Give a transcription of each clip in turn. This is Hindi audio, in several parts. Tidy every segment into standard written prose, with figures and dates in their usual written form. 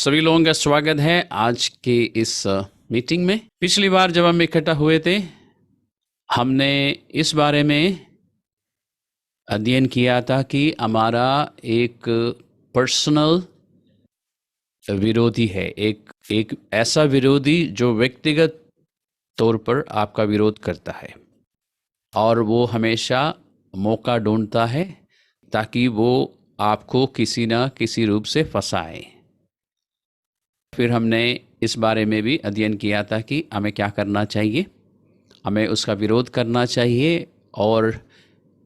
आप सभी लोगों का स्वागत है आज के इस मीटिंग में। पिछली बार जब हम इकट्ठा हुए थे, हमने इस बारे में अध्ययन किया था कि हमारा एक पर्सनल विरोधी है, एक ऐसा विरोधी जो व्यक्तिगत तौर पर आपका विरोध करता है और वो हमेशा मौका ढूंढता है ताकि वो आपको किसी न किसी रूप से फंसाए। फिर हमने इस बारे में भी अध्ययन किया था कि हमें क्या करना चाहिए। हमें उसका विरोध करना चाहिए और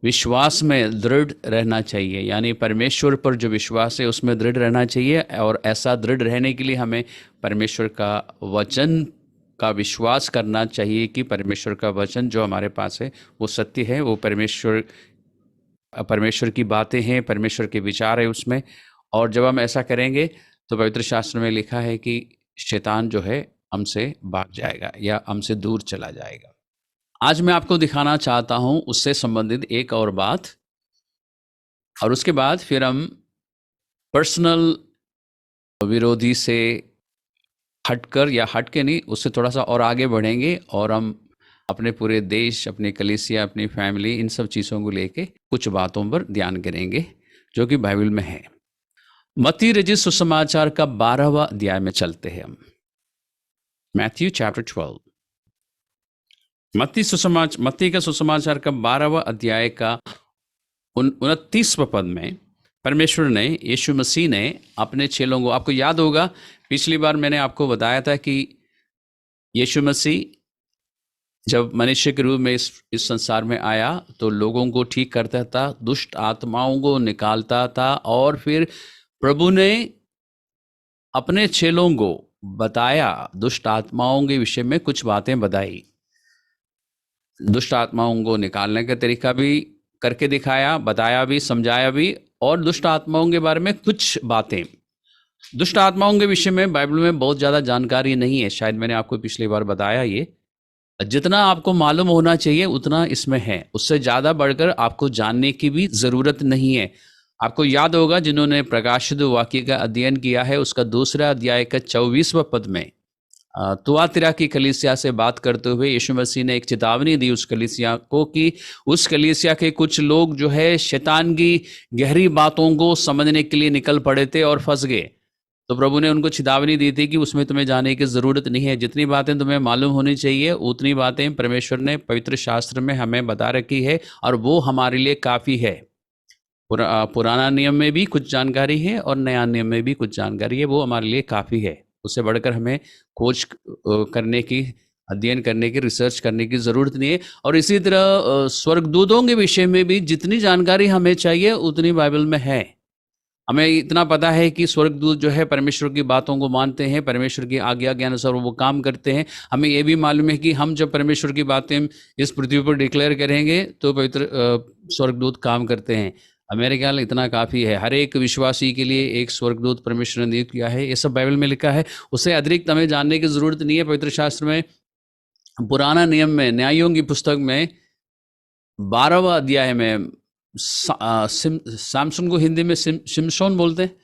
विश्वास में दृढ़ रहना चाहिए, यानी परमेश्वर पर जो विश्वास है उसमें दृढ़ रहना चाहिए। और ऐसा दृढ़ रहने के लिए हमें परमेश्वर का वचन का विश्वास करना चाहिए कि परमेश्वर का वचन जो हमारे पास है वो सत्य है, वो परमेश्वर की बातें हैं, परमेश्वर के विचार है उसमें। और जब हम ऐसा करेंगे तो पवित्र शास्त्र में लिखा है कि शैतान जो है हमसे भाग जाएगा या हमसे दूर चला जाएगा। आज मैं आपको दिखाना चाहता हूं उससे संबंधित एक और बात, और उसके बाद फिर हम पर्सनल विरोधी से हटकर या हट के नहीं, उससे थोड़ा सा और आगे बढ़ेंगे और हम अपने पूरे देश, अपनी कलीसिया, अपनी फैमिली, इन सब चीज़ों को लेके कुछ बातों पर ध्यान करेंगे जो कि बाइबल में है। मत्ती रचित सुसमाचार का 12वां अध्याय में चलते हैं हम। मैथ्यू चैप्टर 12, मत्ती का सुसमाचार का 12वां अध्याय का 29वें पद में परमेश्वर ने, यीशु मसीह ने अपने चेलों को, आपको याद होगा पिछली बार मैंने आपको बताया था कि यीशु मसीह जब मनुष्य के रूप में इस संसार में आया तो लोगों को ठीक करता था, दुष्ट आत्माओं को निकालता था, और फिर प्रभु ने अपने चेलों को बताया, दुष्ट आत्माओं के विषय में कुछ बातें बताई, दुष्ट आत्माओं को निकालने का तरीका भी करके दिखाया, बताया भी, समझाया भी, और दुष्ट आत्माओं के बारे में कुछ बातें। दुष्ट आत्माओं के विषय में बाइबल में बहुत ज़्यादा जानकारी नहीं है, शायद मैंने आपको पिछली बार बताया। ये जितना आपको मालूम होना चाहिए उतना इसमें है, उससे ज़्यादा बढ़कर आपको जानने की भी ज़रूरत नहीं है। आपको याद होगा, जिन्होंने प्रकाशित वाक्य का अध्ययन किया है, उसका 2 अध्याय का 24वां पद में तुआतिरा की कलीसिया से बात करते हुए यीशु मसीह ने एक चेतावनी दी उस कलीसिया को कि उस कलीसिया के कुछ लोग जो है शैतान की गहरी बातों को समझने के लिए निकल पड़े थे और फंस गए। तो प्रभु ने उनको चेतावनी दी थी कि उसमें तुम्हें जाने की ज़रूरत नहीं है, जितनी बातें तुम्हें मालूम होनी चाहिए उतनी बातें परमेश्वर ने पवित्र शास्त्र में हमें बता रखी है, और वो हमारे लिए काफ़ी है। पुराना नियम में भी कुछ जानकारी है और नया नियम में भी कुछ जानकारी है, वो हमारे लिए काफ़ी है। उससे बढ़कर हमें खोज करने की, अध्ययन करने की, रिसर्च करने की ज़रूरत नहीं है। और इसी तरह स्वर्गदूतों के विषय में भी जितनी जानकारी हमें चाहिए उतनी बाइबल में है। हमें इतना पता है कि स्वर्गदूत जो है परमेश्वर की बातों को मानते हैं, परमेश्वर की आज्ञा के अनुसार वो काम करते हैं। हमें ये भी मालूम है कि हम जब परमेश्वर की बातें इस पृथ्वी पर डिक्लेयर करेंगे तो पवित्र स्वर्गदूत काम करते हैं। मेरे ख्याल इतना काफ़ी है। हर एक विश्वासी के लिए एक स्वर्गदूत परमेश्वर ने नियुक्त किया है, ये सब बाइबल में लिखा है। उससे अतिरिक्त हमें जानने की ज़रूरत नहीं है। पवित्र शास्त्र में, पुराना नियम में, न्यायों की पुस्तक में 12वां अध्याय में सामसन को हिंदी में शिमशोन बोलते हैं।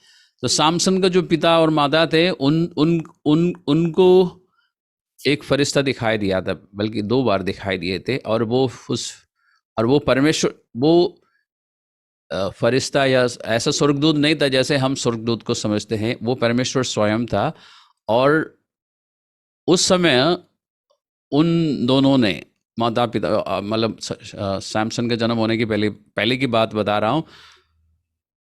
तो सामसन का जो पिता और माता थे उनको एक फरिश्ता दिखाई दिया था, बल्कि 2 बार दिखाई दिए थे, और वो परमेश्वर, वो फरिश्ता या ऐसा स्वर्गदूत नहीं था जैसे हम स्वर्गदूत को समझते हैं, वो परमेश्वर स्वयं था। और उस समय उन दोनों ने, माता पिता, मतलब सैमसन के जन्म होने की पहले की बात बता रहा हूँ,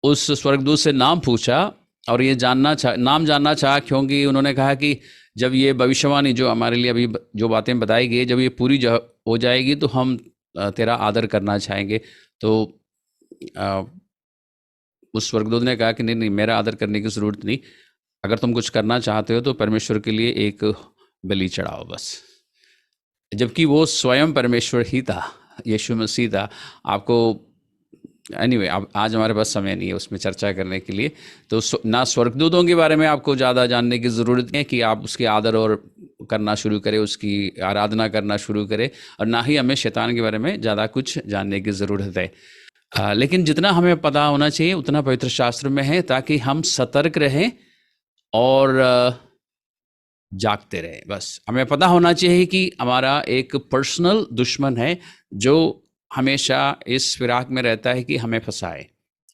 उस स्वर्गदूत से नाम पूछा और ये नाम जानना चाहा, क्योंकि उन्होंने कहा कि जब ये भविष्यवाणी जो हमारे लिए अभी जो बातें बताई गई, जब ये पूरी हो जाएगी तो हम तेरा आदर करना चाहेंगे। तो उस स्वर्गदूत ने कहा कि नहीं, मेरा आदर करने की ज़रूरत नहीं, अगर तुम कुछ करना चाहते हो तो परमेश्वर के लिए एक बलि चढ़ाओ बस। जबकि वो स्वयं परमेश्वर ही था, यीशु मसीह था। आपको एनीवे, आज हमारे पास समय नहीं है उसमें चर्चा करने के लिए। तो ना स्वर्गदूतों के बारे में आपको ज़्यादा जानने की ज़रूरत नहीं है कि आप उसके आदर और करना शुरू करें, उसकी आराधना करना शुरू करें, और ना ही हमें शैतान के बारे में ज़्यादा कुछ जानने की ज़रूरत है। लेकिन जितना हमें पता होना चाहिए उतना पवित्र शास्त्र में है, ताकि हम सतर्क रहें और जागते रहे। बस हमें पता होना चाहिए कि हमारा एक पर्सनल दुश्मन है जो हमेशा इस फिराक में रहता है कि हमें फंसाए,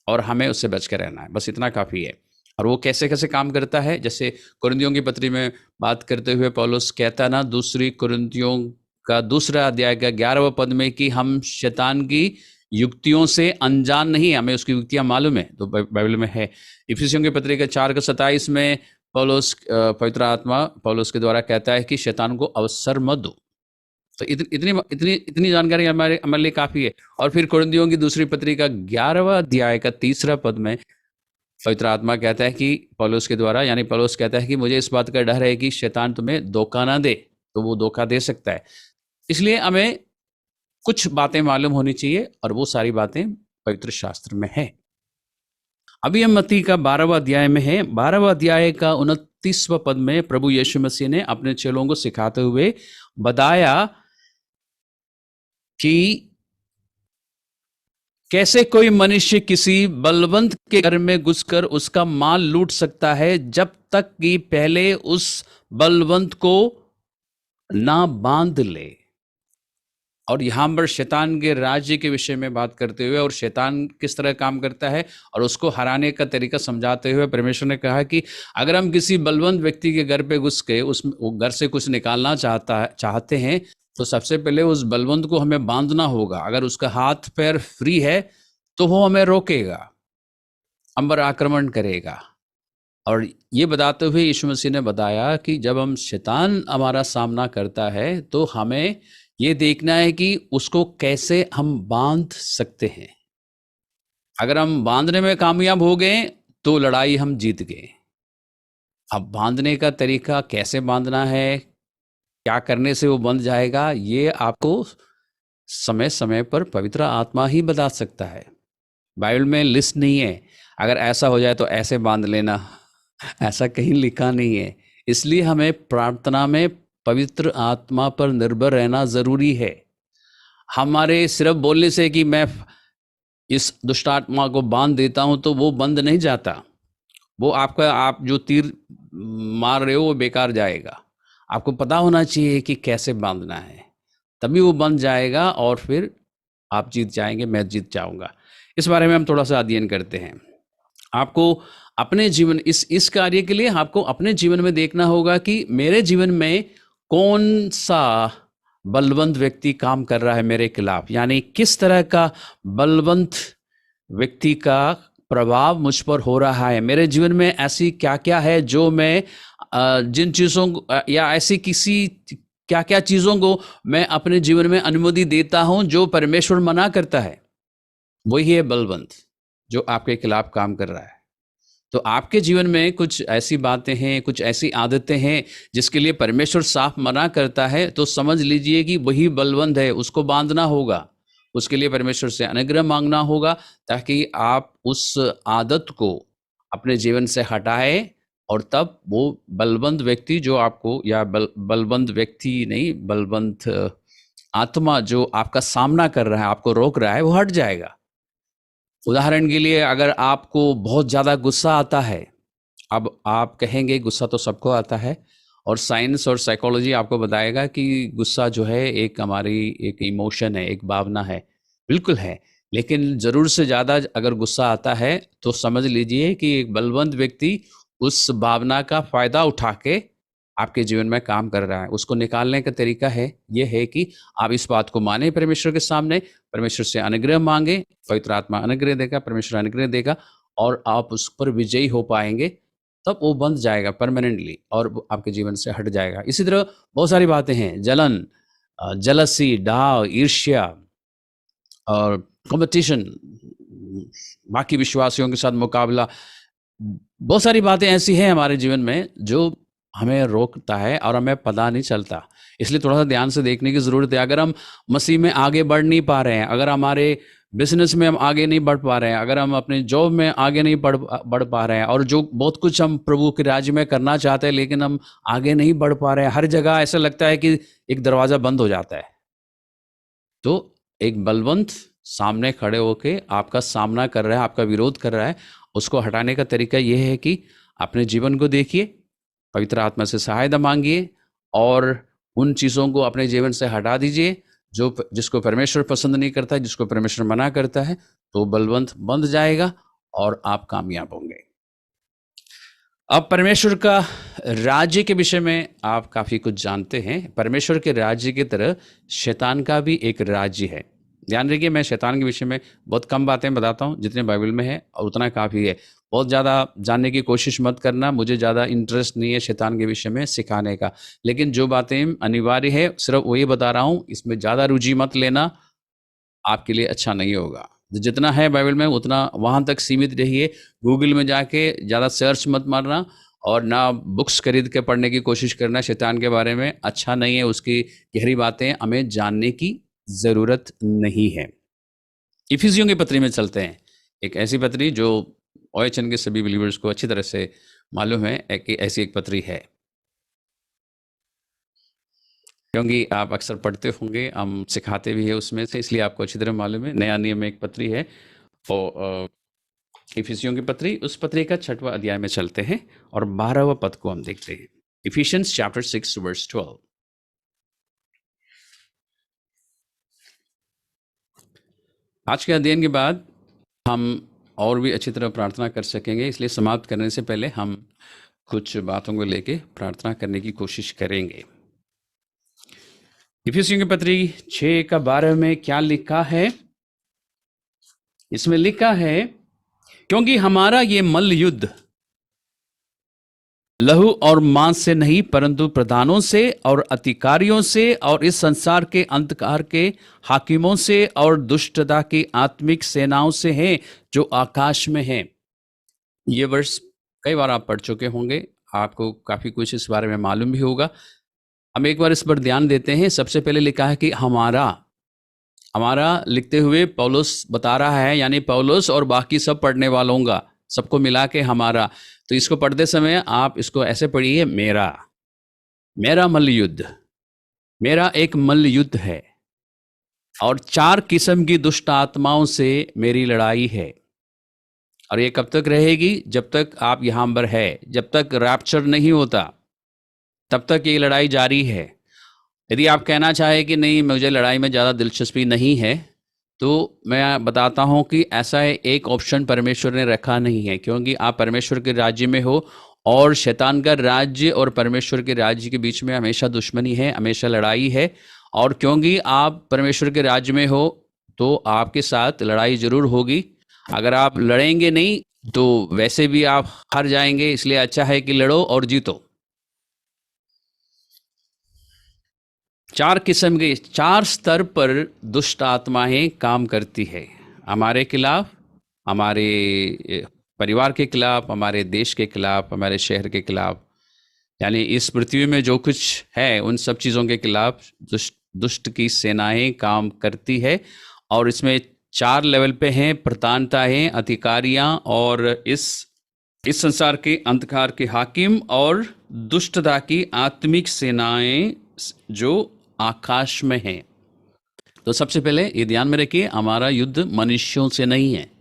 और हमें उससे बच के रहना है। बस इतना काफ़ी है। और वो कैसे कैसे काम करता है, जैसे कुरिन्थियों की पत्री में बात करते हुए पौलुस कहता ना, दूसरी कुरिन्थियों का दूसरा अध्याय का 11वां पद में कि हम शैतान की युक्तियों से अनजान नहीं, हमें उसकी युक्तियां मालूम है, तो बाइबल में है। इफिसियों की पत्री के 4:27 में पौलुस पवित्र आत्मा पौलुस के द्वारा कहता है कि शैतान को अवसर मत दो। तो इतनी इतनी इतनी जानकारी हमारे हमारे लिए काफ़ी है। और फिर कुरिन्थियों की दूसरी पत्री का 11वां अध्याय का 3 पद में पवित्र आत्मा कहता है कि पौलुस के द्वारा, यानी पौलुस कहता है कि मुझे इस बात का डर है कि शैतान तुम्हें धोखा ना दे। तो वो धोखा दे सकता है, इसलिए हमें कुछ बातें मालूम होनी चाहिए, और वो सारी बातें पवित्र शास्त्र में है। अभी हम मत्ती का 12वां अध्याय में है। 12वां अध्याय का 29वां पद में प्रभु यीशु मसीह ने अपने चेलों को सिखाते हुए बताया कि कैसे कोई मनुष्य किसी बलवंत के घर में घुसकर उसका माल लूट सकता है, जब तक कि पहले उस बलवंत को ना बांध ले। और यहाँ पर शैतान के राज्य के विषय में बात करते हुए, और शैतान किस तरह काम करता है और उसको हराने का तरीका समझाते हुए परमेश्वर ने कहा कि अगर हम किसी बलवंत व्यक्ति के घर पे घुस के उस घर से कुछ निकालना चाहते हैं, तो सबसे पहले उस बलवंत को हमें बांधना होगा। अगर उसका हाथ पैर फ्री है तो वो हमें रोकेगा, हम पर आक्रमण करेगा। और ये बताते हुए यीशु मसीह ने बताया कि जब हम शैतान हमारा सामना करता है तो हमें ये देखना है कि उसको कैसे हम बांध सकते हैं। अगर हम बांधने में कामयाब हो गए तो लड़ाई हम जीत गए। अब बांधने का तरीका कैसे बांधना है, क्या करने से वो बंध जाएगा, ये आपको समय समय पर पवित्र आत्मा ही बता सकता है। बाइबल में लिस्ट नहीं है, अगर ऐसा हो जाए तो ऐसे बांध लेना, ऐसा कहीं लिखा नहीं है। इसलिए हमें प्रार्थना में पवित्र आत्मा पर निर्भर रहना जरूरी है। हमारे सिर्फ बोलने से कि मैं इस दुष्ट आत्मा को बांध देता हूं तो वो बंद नहीं जाता। वो आपका, आप जो तीर मार रहे हो वो बेकार जाएगा। आपको पता होना चाहिए कि कैसे बांधना है, तभी वो बंध जाएगा और फिर आप जीत जाएंगे, मैं जीत जाऊंगा। इस बारे में हम थोड़ा सा अध्ययन करते हैं। आपको अपने जीवन, इस कार्य के लिए आपको अपने जीवन में देखना होगा कि मेरे जीवन में कौन सा बलवंत व्यक्ति काम कर रहा है मेरे खिलाफ, यानी किस तरह का बलवंत व्यक्ति का प्रभाव मुझ पर हो रहा है। मेरे जीवन में ऐसी क्या क्या है जो मैं जिन चीज़ों या ऐसी किसी क्या क्या चीज़ों को मैं अपने जीवन में अनुमति देता हूं जो परमेश्वर मना करता है। वही है बलवंत जो आपके खिलाफ काम कर रहा है। तो आपके जीवन में कुछ ऐसी बातें हैं, कुछ ऐसी आदतें हैं जिसके लिए परमेश्वर साफ मना करता है, तो समझ लीजिए कि वही बलवंत है, उसको बांधना होगा। उसके लिए परमेश्वर से अनुग्रह मांगना होगा, ताकि आप उस आदत को अपने जीवन से हटाए, और तब वो बलवंत व्यक्ति जो आपको, या बलवंत व्यक्ति नहीं, बलवंत आत्मा जो आपका सामना कर रहा है, आपको रोक रहा है, वो हट जाएगा। उदाहरण के लिए, अगर आपको बहुत ज़्यादा गुस्सा आता है, अब आप कहेंगे गुस्सा तो सबको आता है, और साइंस और साइकोलॉजी आपको बताएगा कि गुस्सा जो है एक हमारी एक इमोशन है, एक भावना है। बिल्कुल है, लेकिन ज़रूर से ज़्यादा अगर गुस्सा आता है तो समझ लीजिए कि एक बलवंत व्यक्ति उस भावना का फ़ायदा उठा के आपके जीवन में काम कर रहा है। उसको निकालने का तरीका है, ये है कि आप इस बात को माने परमेश्वर के सामने, परमेश्वर से अनुग्रह मांगे, पवित्र आत्मा अनुग्रह देगा, परमेश्वर अनुग्रह देगा, और आप उस पर विजयी हो पाएंगे। तब वो बंध जाएगा परमानेंटली और वो आपके जीवन से हट जाएगा। इसी तरह बहुत सारी बातें हैं, जलन, जलसी, डाव, ईर्ष्या और कंपटीशन, बाकी विश्वासियों के साथ मुकाबला। बहुत सारी बातें ऐसी हैं हमारे जीवन में जो हमें रोकता है और हमें पता नहीं चलता। इसलिए थोड़ा सा ध्यान से देखने की ज़रूरत है। अगर हम मसीह में आगे बढ़ नहीं पा रहे हैं, अगर हमारे बिजनेस में हम आगे नहीं बढ़ पा रहे हैं, अगर हम अपने जॉब में आगे नहीं बढ़ पा रहे हैं, और जो बहुत कुछ हम प्रभु के राज्य में करना चाहते हैं लेकिन हम आगे नहीं बढ़ पा रहे हैं, हर जगह ऐसा लगता है कि एक दरवाज़ा बंद हो जाता है, तो एक बलवंत सामने खड़े होके आपका सामना कर रहा है, आपका विरोध कर रहा है, उसको हटाने का तरीका यह है कि अपने जीवन को देखिए, पवित्र आत्मा से सहायता मांगिए और उन चीज़ों को अपने जीवन से हटा दीजिए जिसको परमेश्वर पसंद नहीं करता, जिसको परमेश्वर मना करता है, तो बलवंत बंध जाएगा और आप कामयाब होंगे। अब परमेश्वर का राज्य के विषय में आप काफ़ी कुछ जानते हैं। परमेश्वर के राज्य की तरह शैतान का भी एक राज्य है। ध्यान रखिए, मैं शैतान के विषय में बहुत कम बातें बताता हूँ, जितने बाइबल में है और उतना काफ़ी है। बहुत ज़्यादा जानने की कोशिश मत करना, मुझे ज़्यादा इंटरेस्ट नहीं है शैतान के विषय में सिखाने का। लेकिन जो बातें अनिवार्य है सिर्फ वही बता रहा हूँ, इसमें ज़्यादा रुचि मत लेना, आपके लिए अच्छा नहीं होगा। जितना है बाइबल में उतना वहाँ तक सीमित रहिए। गूगल में जाके ज़्यादा सर्च मत मारना और ना बुक्स खरीद के पढ़ने की कोशिश करना शैतान के बारे में, अच्छा नहीं है। उसकी गहरी बातें हमें जानने की ज़रूरत नहीं है। इफिसियों की पत्री में चलते हैं, एक ऐसी पत्री जो OHN के सभी बिलीवर्स को अच्छी तरह से मालूम है कि ऐसी एक पत्री है, क्योंकि आप अक्सर पढ़ते होंगे, हम सिखाते भी है उसमें से, इसलिए आपको अच्छी तरह मालूम है। नया नियम में एक पत्री है और इफिसियों की पत्री, उस पत्री का 6वां अध्याय में चलते हैं और 12वां पद को हम देखते हैं। Ephesians chapter 6 verse 12। आज के अध्ययन के बाद हम और भी अच्छी तरह प्रार्थना कर सकेंगे, इसलिए समाप्त करने से पहले हम कुछ बातों को लेके प्रार्थना करने की कोशिश करेंगे। इफिसियों की पत्री 6:12 में क्या लिखा है? इसमें लिखा है, क्योंकि हमारा ये मल्ल युद्ध लहू और मांस से नहीं, परंतु प्रधानों से और अधिकारियों से और इस संसार के अंधकार के हाकिमों से और दुष्टता की आत्मिक सेनाओं से है जो आकाश में है। ये वर्ष कई बार आप पढ़ चुके होंगे, आपको काफी कुछ इस बारे में मालूम भी होगा। हम एक बार इस पर ध्यान देते हैं। सबसे पहले लिखा है कि हमारा लिखते हुए पौलुस बता रहा है, यानी पौलुस और बाकी सब पढ़ने वालों का, सबको मिला के हमारा। तो इसको पढ़ते समय आप इसको ऐसे पढ़िए, मेरा मल्ल युद्ध, मेरा एक मल्ल युद्ध है और 4 किस्म की दुष्ट आत्माओं से मेरी लड़ाई है। और ये कब तक रहेगी? जब तक आप यहाँ पर है, जब तक रैप्चर नहीं होता तब तक ये लड़ाई जारी है। यदि आप कहना चाहे कि नहीं, मुझे लड़ाई में ज़्यादा दिलचस्पी नहीं है, तो मैं बताता हूं कि ऐसा एक ऑप्शन परमेश्वर ने रखा नहीं है, क्योंकि आप परमेश्वर के राज्य में हो और शैतान का राज्य और परमेश्वर के राज्य के बीच में हमेशा दुश्मनी है, हमेशा लड़ाई है। और क्योंकि आप परमेश्वर के राज्य में हो तो आपके साथ लड़ाई जरूर होगी। अगर आप लड़ेंगे नहीं तो वैसे भी आप हार जाएंगे, इसलिए अच्छा है कि लड़ो और जीतो। 4 किस्म के, 4 स्तर पर दुष्ट आत्माएं काम करती है, हमारे खिलाफ, हमारे परिवार के खिलाफ, हमारे देश के खिलाफ, हमारे शहर के खिलाफ, यानी इस पृथ्वी में जो कुछ है उन सब चीज़ों के खिलाफ दुष्ट की सेनाएं काम करती है। और इसमें 4 लेवल पे हैं, प्रधानताएं, अधिकारियां और इस संसार के अंधकार के हाकिम और दुष्टता की आत्मिक सेनाएं जो आकाश में हैं। तो सबसे पहले ये ध्यान में रखिए, हमारा युद्ध मनुष्यों से नहीं है।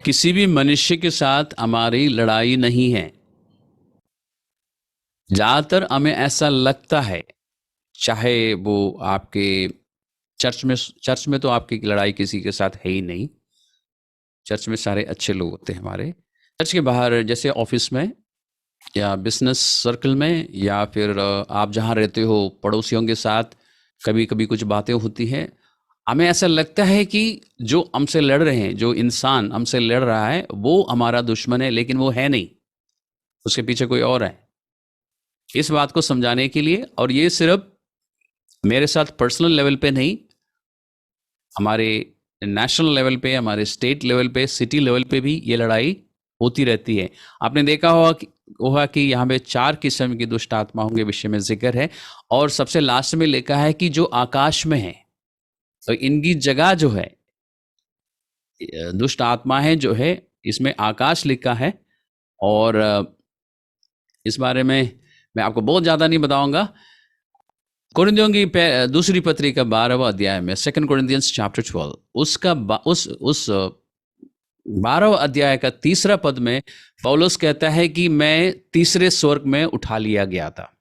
किसी भी मनुष्य के साथ हमारी लड़ाई नहीं है। ज्यादातर हमें ऐसा लगता है, चाहे वो आपके चर्च में तो आपकी लड़ाई किसी के साथ है ही नहीं। चर्च में सारे अच्छे लोग होते हैं हमारे। चर्च के बाहर जैसे ऑफिस में या बिजनेस सर्कल में या फिर आप जहाँ रहते हो पड़ोसियों के साथ कभी कभी कुछ बातें होती हैं। हमें ऐसा लगता है कि जो हमसे लड़ रहे हैं, जो इंसान हमसे लड़ रहा है वो हमारा दुश्मन है, लेकिन वो है नहीं, उसके पीछे कोई और है। इस बात को समझाने के लिए, और ये सिर्फ मेरे साथ पर्सनल लेवल पे नहीं, हमारे नेशनल लेवल पे, हमारे स्टेट लेवल पे, सिटी लेवल पे भी ये लड़ाई होती रहती है। आपने देखा होगा कि यहाँ पे 4 किस्म की दुष्ट आत्माओं के विषय में जिक्र है और सबसे लास्ट में लिखा है कि जो आकाश में है। तो इनकी जगह जो है, दुष्ट आत्मा है जो है, इसमें आकाश लिखा है। और इस बारे में मैं आपको बहुत ज़्यादा नहीं बताऊंगा। कोरिन्थियों की दूसरी पत्री का 12वां अध्याय में, 2 Corinthians chapter 12, उसका उस 12 अध्याय का तीसरा पद में पौलुस कहता है कि मैं तीसरे स्वर्ग में उठा लिया गया था।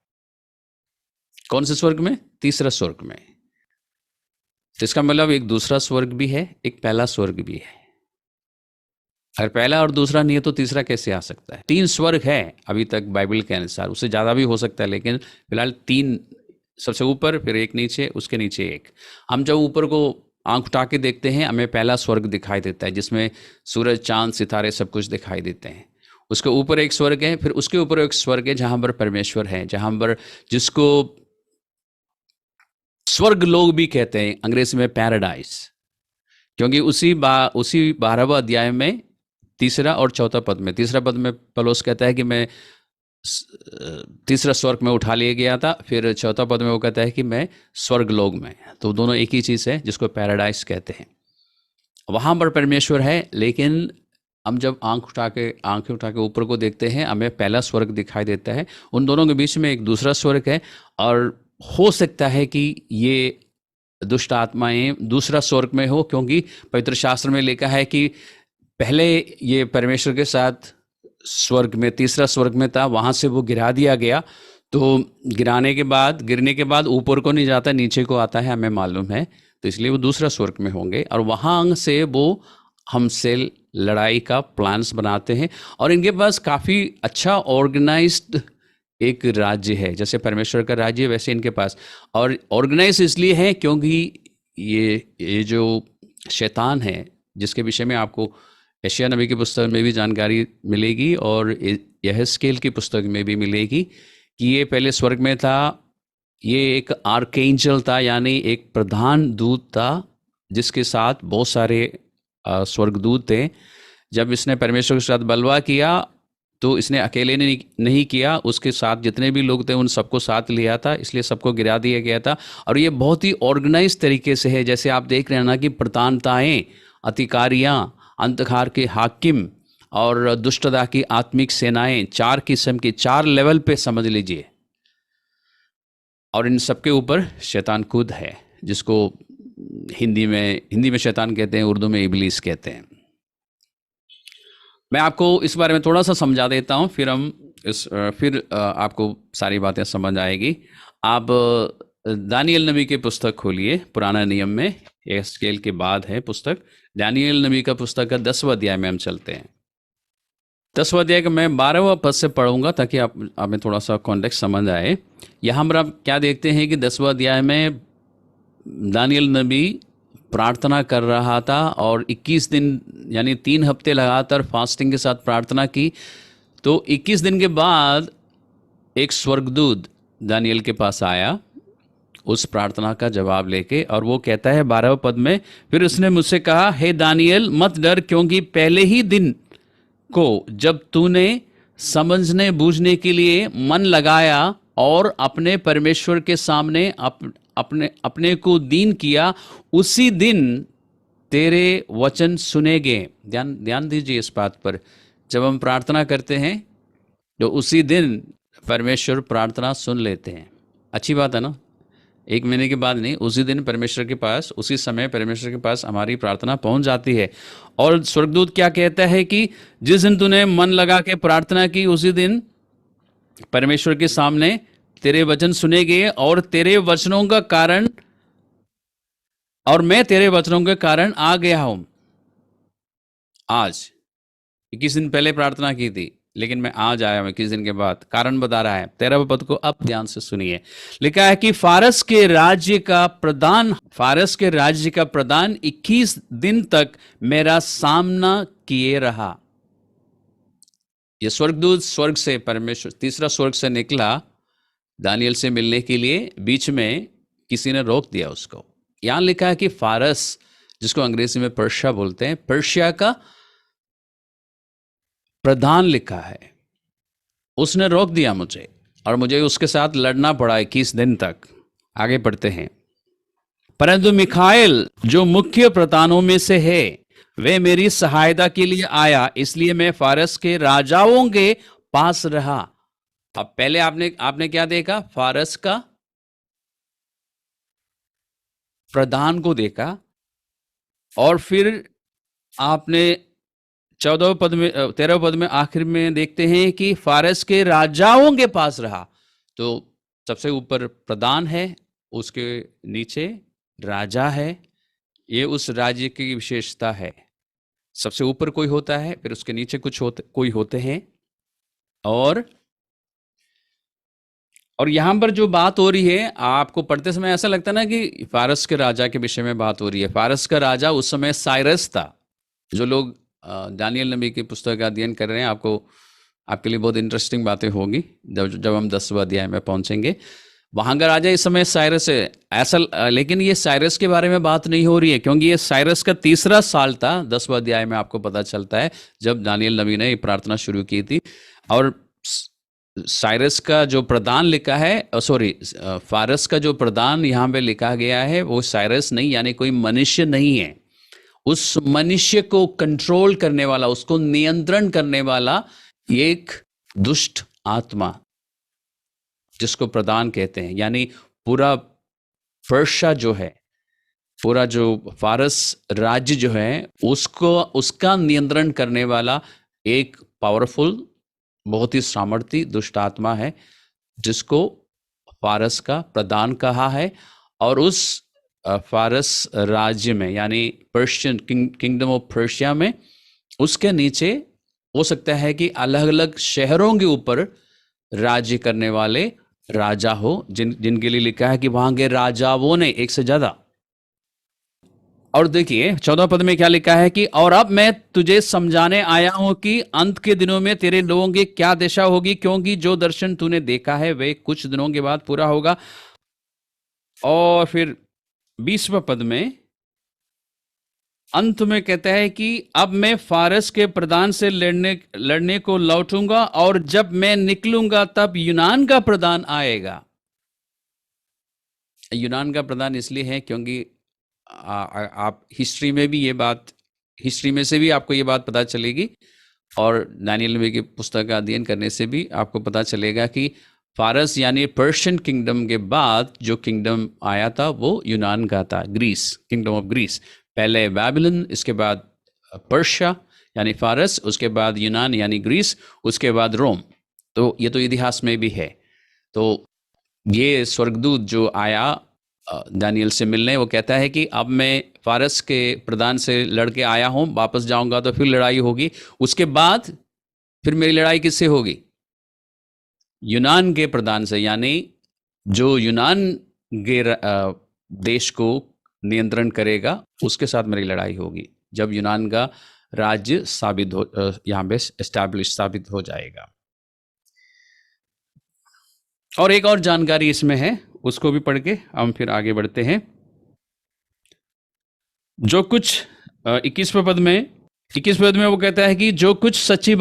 कौन से स्वर्ग में? तीसरा स्वर्ग में। तो इसका मतलब एक दूसरा स्वर्ग भी है, एक पहला स्वर्ग भी है। अगर पहला और दूसरा नहीं है तो तीसरा कैसे आ सकता है? 3 स्वर्ग है अभी तक बाइबल के अनुसार, उससे ज़्यादा भी हो सकता है, लेकिन फिलहाल 3, सबसे ऊपर, फिर एक नीचे, उसके नीचे एक। हम जब ऊपर को आंख उठा के देखते हैं, हमें पहला स्वर्ग दिखाई देता है जिसमें सूरज, चांद, सितारे सब कुछ दिखाई देते हैं। उसके ऊपर एक स्वर्ग है, फिर उसके ऊपर एक स्वर्ग है जहाँ पर परमेश्वर है, जहाँ पर, जिसको स्वर्ग लोग भी कहते हैं, अंग्रेजी में पैराडाइस। क्योंकि उसी 12वां अध्याय में तीसरा और चौथा पद में, तीसरा पद में पौलुस कहता है कि मैं तीसरा स्वर्ग में उठा लिया गया था, फिर चौथा पद में वो कहता है कि मैं स्वर्ग लोग में। तो दोनों एक ही चीज़ है जिसको पैराडाइस कहते हैं। वहाँ पर परमेश्वर है, लेकिन हम जब आंखें उठा के ऊपर को देखते हैं, हमें पहला स्वर्ग दिखाई देता है। उन दोनों के बीच में एक दूसरा स्वर्ग है, और हो सकता है कि ये दुष्ट आत्माएं दूसरा स्वर्ग में हो, क्योंकि पवित्र शास्त्र में लिखा है कि पहले ये परमेश्वर के साथ स्वर्ग में, तीसरा स्वर्ग में था, वहाँ से वो गिरा दिया गया। तो गिरने के बाद ऊपर को नहीं जाता, नीचे को आता है, हमें मालूम है। तो इसलिए वो दूसरा स्वर्ग में होंगे, और वहाँ से वो हमसे लड़ाई का प्लान्स बनाते हैं। और इनके पास काफ़ी अच्छा ऑर्गेनाइज्ड एक राज्य है, जैसे परमेश्वर का राज्य है वैसे इनके पास। और ऑर्गेनाइज इसलिए है क्योंकि ये जो शैतान है, जिसके विषय में आपको यशायाह नबी की पुस्तक में भी जानकारी मिलेगी और यहेजकेल की पुस्तक में भी मिलेगी, कि ये पहले स्वर्ग में था। ये एक आर्कएंजल था, यानी एक प्रधान दूत था, जिसके साथ बहुत सारे स्वर्गदूत थे। जब इसने परमेश्वर के साथ बलवा किया, तो इसने अकेले ने नहीं किया, उसके साथ जितने भी लोग थे उन सबको साथ लिया था, इसलिए सबको गिरा दिया गया था। और ये बहुत ही ऑर्गेनाइज तरीके से है, जैसे आप देख रहे हैं ना कि प्रधानताएं, अधिकारियां, अंधकार के हाकिम और दुष्टता की आत्मिक सेनाएं, 4 किस्म की, 4 लेवल पे समझ लीजिए। और इन सबके ऊपर शैतान खुद है, जिसको हिंदी में शैतान कहते हैं, उर्दू में इबलीस कहते हैं। मैं आपको इस बारे में थोड़ा सा समझा देता हूँ, फिर आपको सारी बातें समझ आएगी। आप दानियल नबी की पुस्तक खोलिए, पुराना नियम में, यहेजकेल के बाद है पुस्तक। दानियल नबी का पुस्तक का 10वां अध्याय में हम चलते हैं। 10वां अध्याय का मैं 12वां पद से पढ़ूंगा, ताकि हमें थोड़ा सा कॉन्टेक्स्ट समझ आए। यहाँ पर आप क्या देखते हैं कि 10वां अध्याय में दानियल नबी प्रार्थना कर रहा था, और 21 दिन यानी 3 हफ्ते लगातार फास्टिंग के साथ प्रार्थना की। तो 21 दिन के बाद एक स्वर्गदूत दानियल के पास आया उस प्रार्थना का जवाब लेके, और वो कहता है 12वें पद में, फिर उसने मुझसे कहा, हे दानियल, मत डर, क्योंकि पहले ही दिन को जब तूने समझने बूझने के लिए मन लगाया और अपने परमेश्वर के सामने अपने अपने को दीन किया, उसी दिन तेरे वचन सुने गए। ध्यान ध्यान दीजिए इस बात पर। जब हम प्रार्थना करते हैं तो उसी दिन परमेश्वर प्रार्थना सुन लेते हैं। अच्छी बात है ना? 1 महीने के बाद नहीं, उसी दिन परमेश्वर के पास, उसी समय परमेश्वर के पास हमारी प्रार्थना पहुंच जाती है। और स्वर्गदूत क्या कहता है कि जिस दिन तूने मन लगा के प्रार्थना की, उसी दिन परमेश्वर के सामने तेरे वचन सुने गए, और तेरे वचनों का कारण, और मैं तेरे वचनों के कारण आ गया हूं। आज 21 दिन पहले प्रार्थना की थी, लेकिन मैं आज आया हूं 21 दिन के बाद। कारण बता रहा है। 13वें पद को अब ध्यान से सुनिए। लिखा है कि फारस के राज्य का प्रधान 21 दिन तक मेरा सामना किए रहा। ये स्वर्गदूत स्वर्ग से, परमेश्वर तीसरा स्वर्ग से निकला दानियल से मिलने के लिए, बीच में किसी ने रोक दिया उसको। यहां लिखा है कि फारस, जिसको अंग्रेजी में पर्शिया बोलते हैं, पर्शिया का प्रधान लिखा है, उसने रोक दिया मुझे, और मुझे उसके साथ लड़ना पड़ा 21 दिन तक। आगे पढ़ते हैं। परंतु मिखाएल, जो मुख्य प्रधानों में से है, वे मेरी सहायता के लिए आया, इसलिए मैं फारस के राजाओं के पास रहा। अब पहले आपने क्या देखा? फारस का प्रधान को देखा, और फिर आपने 14 पद में 13 पद में आखिर में देखते हैं कि फारस के राजाओं के पास रहा। तो सबसे ऊपर प्रधान है, उसके नीचे राजा है। ये उस राज्य की विशेषता है। सबसे ऊपर कोई होता है, फिर उसके नीचे कोई होते हैं। और यहाँ पर जो बात हो रही है, आपको पढ़ते समय ऐसा लगता है ना कि फारस के राजा के विषय में बात हो रही है। फारस का राजा उस समय साइरस था। जो लोग दानियल नबी की पुस्तक का अध्ययन कर रहे हैं, आपके लिए बहुत इंटरेस्टिंग बातें होगी जब हम 10वें अध्याय में पहुंचेंगे। वहां का राजा इस समय साइरस है ऐसा, लेकिन ये साइरस के बारे में बात नहीं हो रही है, क्योंकि ये साइरस का तीसरा साल था। 10वें अध्याय में आपको पता चलता है जब दानियल नबी ने प्रार्थना शुरू की थी। और साइरस का जो प्रधान लिखा है, सॉरी, फारस का जो प्रधान यहाँ पे लिखा गया है वो साइरस नहीं, यानी कोई मनुष्य नहीं है। उस मनुष्य को कंट्रोल करने वाला, उसको नियंत्रण करने वाला एक दुष्ट आत्मा, जिसको प्रधान कहते हैं। यानी पूरा पर्शिया जो है, पूरा जो फारस राज्य जो है, उसका नियंत्रण करने वाला एक पावरफुल, बहुत ही सामर्थी दुष्ट आत्मा है, जिसको फारस का प्रधान कहा है। और उस फारस राज्य में, यानी पर्शियन किंगडम ऑफ पर्शिया में, उसके नीचे हो सकता है कि अलग अलग शहरों के ऊपर राज्य करने वाले राजा हो, जिनके लिए लिखा है कि वहां के राजाओं ने, एक से ज्यादा। और देखिए 14 पद में क्या लिखा है कि और अब मैं तुझे समझाने आया हूं कि अंत के दिनों में तेरे लोगों की क्या दशा होगी, क्योंकि जो दर्शन तूने देखा है वे कुछ दिनों के बाद पूरा होगा। और फिर 20वें पद में अंत में कहता है कि अब मैं फारस के प्रधान से लड़ने को लौटूंगा, और जब मैं निकलूंगा तब यूनान का प्रधान आएगा। यूनान का प्रधान इसलिए है क्योंकि आप हिस्ट्री में भी ये बात, हिस्ट्री में से भी आपको ये बात पता चलेगी, और दानियल नबी की पुस्तक का अध्ययन करने से भी आपको पता चलेगा कि फारस यानी पर्शियन किंगडम के बाद जो किंगडम आया था वो यूनान का था, ग्रीस, किंगडम ऑफ ग्रीस। पहले बैबिलन, इसके बाद पर्शिया यानी फारस, उसके बाद यूनान यानी ग्रीस, उसके बाद रोम। तो ये तो इतिहास में भी है। तो ये स्वर्गदूत जो आया दानियल से मिलने, वो कहता है कि अब मैं फारस के प्रधान से लड़के आया हूं, वापस जाऊंगा तो फिर लड़ाई होगी। उसके बाद फिर मेरी लड़ाई किससे होगी? यूनान के प्रधान से, यानी जो यूनान के देश को नियंत्रण करेगा, उसके साथ मेरी लड़ाई होगी, जब यूनान का राज्य साबित हो, यहाँ पे एस्टैब्लिश साबित हो जाएगा। और एक और जानकारी इसमें है, उसको भी पढ़ के हम फिर आगे बढ़ते हैं। जो कुछ 21वें पद में वो कहता है कि जो कुछ सच्ची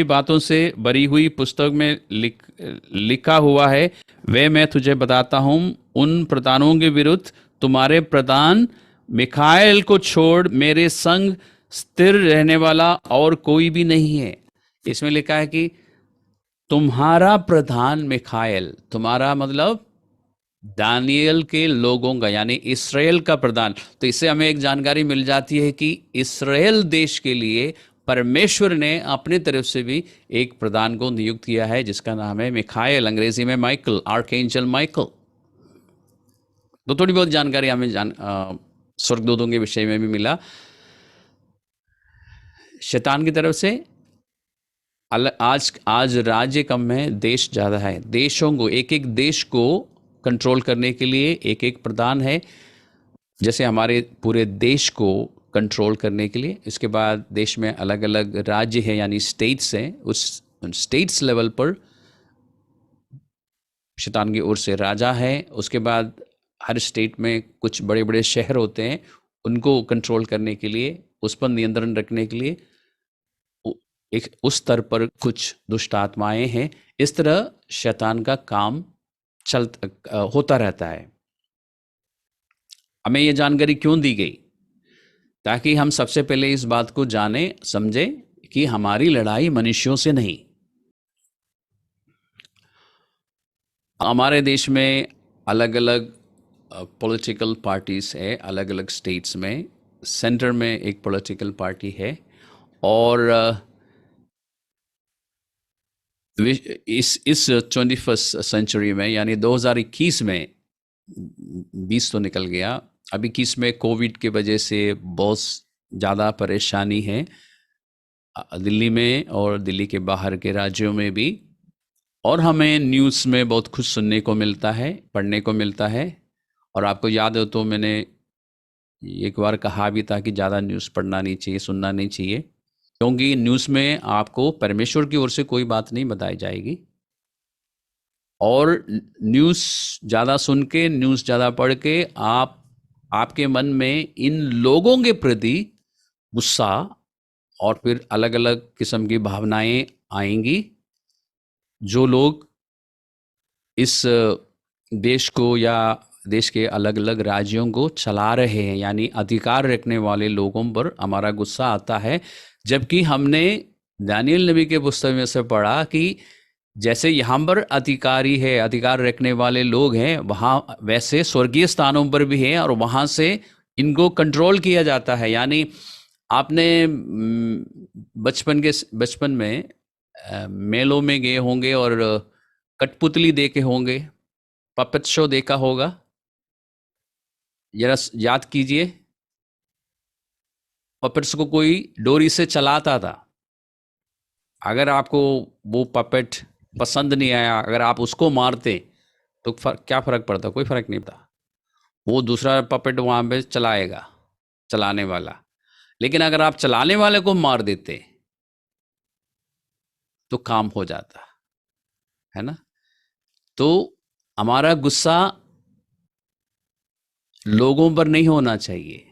बातों से भरी हुई पुस्तक में लिखा हुआ है, वे मैं तुझे बताता हूं। उन प्रधानों के विरुद्ध तुम्हारे प्रधान मिखाएल को छोड़ मेरे संग स्थिर रहने वाला और कोई भी नहीं है। इसमें लिखा है कि तुम्हारा प्रधान मिखाएल, तुम्हारा मतलब दानियल के लोगों का, यानी इस्राएल का प्रधान। तो इससे हमें एक जानकारी मिल जाती है कि इस्राएल देश के लिए परमेश्वर ने अपनी तरफ से भी एक प्रधान को नियुक्त किया है, जिसका नाम है मिखाएल, अंग्रेजी में माइकल, आर्कएंजल माइकल। तो थोड़ी बहुत जानकारी हमें स्वर्गदूतों के विषय में भी मिला। शैतान की तरफ से आज राज्य कम है, देश ज़्यादा है। देशों को, एक एक देश को कंट्रोल करने के लिए एक एक प्रधान है, जैसे हमारे पूरे देश को कंट्रोल करने के लिए। इसके बाद देश में अलग अलग राज्य है, यानी स्टेट्स हैं। उस स्टेट्स लेवल पर शैतान की ओर से राजा है। उसके बाद हर स्टेट में कुछ बड़े बड़े शहर होते हैं, उनको कंट्रोल करने के लिए, उस पर नियंत्रण रखने के लिए एक उस स्तर पर कुछ दुष्ट आत्माएं हैं। इस तरह शैतान का काम होता रहता है। हमें यह जानकारी क्यों दी गई? ताकि हम सबसे पहले इस बात को जाने समझे कि हमारी लड़ाई मनुष्यों से नहीं। हमारे देश में अलग अलग पॉलिटिकल पार्टीज है, अलग अलग स्टेट्स में, सेंटर में एक पॉलिटिकल पार्टी है, और इस 21st सेंचुरी में, यानी 2021 में 20 तो निकल गया, अब 21 में कोविड की वजह से बहुत ज़्यादा परेशानी है दिल्ली में और दिल्ली के बाहर के राज्यों में भी। और हमें न्यूज़ में बहुत कुछ सुनने को मिलता है, पढ़ने को मिलता है। और आपको याद हो तो मैंने एक बार कहा भी था कि ज़्यादा न्यूज़ पढ़ना नहीं चाहिए, सुनना नहीं चाहिए, क्योंकि न्यूज़ में आपको परमेश्वर की ओर से कोई बात नहीं बताई जाएगी। और न्यूज़ ज़्यादा सुन के, न्यूज़ ज़्यादा पढ़ के आपके मन में इन लोगों के प्रति गुस्सा और फिर अलग अलग किस्म की भावनाएं आएंगी। जो लोग इस देश को या देश के अलग अलग राज्यों को चला रहे हैं, यानी अधिकार रखने वाले लोगों पर हमारा गुस्सा आता है। जबकि हमने दानियल नबी के पुस्तक में से पढ़ा कि जैसे यहाँ पर अधिकारी है, अधिकार रखने वाले लोग हैं, वहाँ वैसे स्वर्गीय स्थानों पर भी हैं, और वहाँ से इनको कंट्रोल किया जाता है। यानी आपने बचपन में मेलों में गए होंगे और कठपुतली देखे होंगे, पपेट शो देखा होगा। जरा याद कीजिए, पपेट्स को कोई डोरी से चलाता था। अगर आपको वो पपेट पसंद नहीं आया, अगर आप उसको मारते तो क्या फ़र्क पड़ता? कोई फ़र्क नहीं पड़ता, वो दूसरा पपेट वहाँ पे चलाएगा, चलाने वाला। लेकिन अगर आप चलाने वाले को मार देते तो काम हो जाता है ना। तो हमारा गुस्सा लोगों पर नहीं होना चाहिए।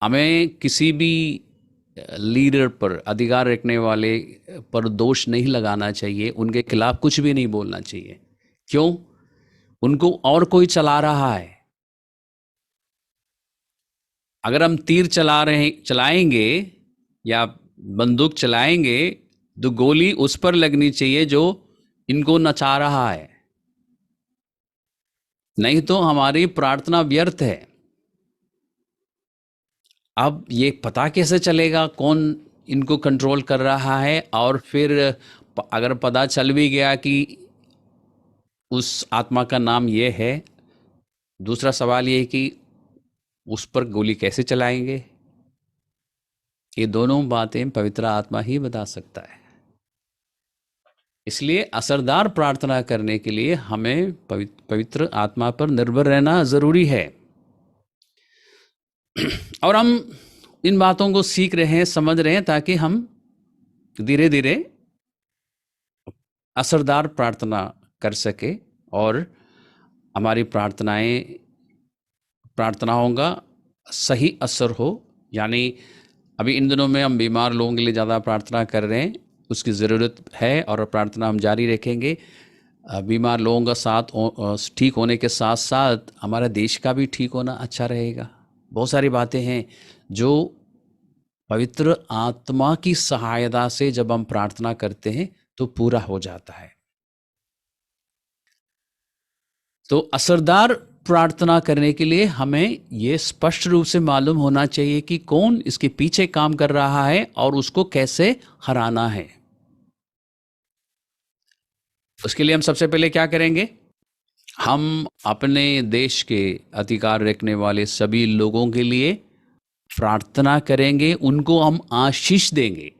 हमें किसी भी लीडर पर, अधिकार रखने वाले पर दोष नहीं लगाना चाहिए, उनके खिलाफ कुछ भी नहीं बोलना चाहिए। क्यों? उनको और कोई चला रहा है। अगर हम तीर चलाएंगे या बंदूक चलाएंगे तो गोली उस पर लगनी चाहिए जो इनको नचा रहा है, नहीं तो हमारी प्रार्थना व्यर्थ है। अब ये पता कैसे चलेगा कौन इनको कंट्रोल कर रहा है? और फिर अगर पता चल भी गया कि उस आत्मा का नाम ये है, दूसरा सवाल ये है कि उस पर गोली कैसे चलाएंगे? ये दोनों बातें पवित्र आत्मा ही बता सकता है। इसलिए असरदार प्रार्थना करने के लिए हमें पवित्र आत्मा पर निर्भर रहना ज़रूरी है। और हम इन बातों को सीख रहे हैं, समझ रहे हैं, ताकि हम धीरे धीरे असरदार प्रार्थना कर सके और हमारी प्रार्थनाओं का सही असर हो। यानी अभी इन दिनों में हम बीमार लोगों के लिए ज़्यादा प्रार्थना कर रहे हैं, उसकी ज़रूरत है और प्रार्थना हम जारी रखेंगे। बीमार लोगों का साथ ठीक होने के साथ साथ हमारे देश का भी ठीक होना अच्छा रहेगा। बहुत सारी बातें हैं जो पवित्र आत्मा की सहायता से जब हम प्रार्थना करते हैं तो पूरा हो जाता है। तो असरदार प्रार्थना करने के लिए हमें ये स्पष्ट रूप से मालूम होना चाहिए कि कौन इसके पीछे काम कर रहा है और उसको कैसे हराना है। उसके लिए हम सबसे पहले क्या करेंगे? हम अपने देश के अधिकार रखने वाले सभी लोगों के लिए प्रार्थना करेंगे, उनको हम आशीष देंगे,